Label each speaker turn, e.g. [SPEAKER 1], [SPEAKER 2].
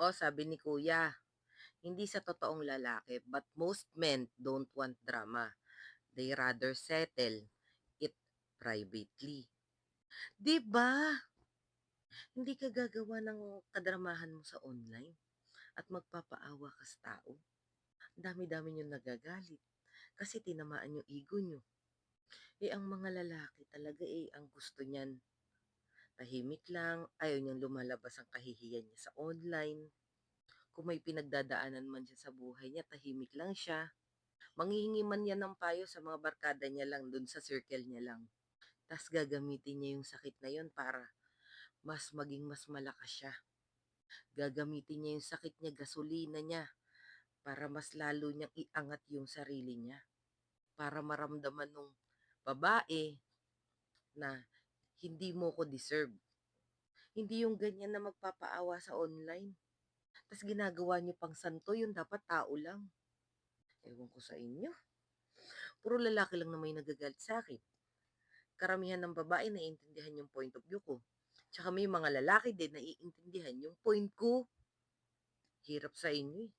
[SPEAKER 1] O sabi ni kuya, hindi sa totoong lalaki, but most men don't want drama. They rather settle it privately. 'Di ba? Hindi ka gagawa ng kadramahan mo sa online at magpapaawa ka sa tao. Ang dami-dami niyong nagagalit kasi tinamaan yung ego niyo. Ang mga lalaki talaga ang gusto niyan, tahimik lang, ayaw niyang lumalabas ang kahihiyan niya sa online. Kung may pinagdadaanan man siya sa buhay niya, tahimik lang siya. Manghihingi man yan ng payo sa mga barkada niya lang, dun sa circle niya lang. Tas gagamitin niya yung sakit na yun para mas malakas siya. Gagamitin niya yung sakit niya, gasolina niya, para mas lalo niyang iangat yung sarili niya. Para maramdaman nung babae na hindi mo ko deserve. Hindi yung ganyan na magpapaawa sa online. Tas ginagawa niyo pang santo, yung dapat tao lang. Ewan ko sa inyo. Puro lalaki lang naman yung nagagalit sa akin. Karamihan ng babae naiintindihan yung point of view ko. Tsaka may mga lalaki din naiintindihan yung point ko. Hirap sa inyo eh.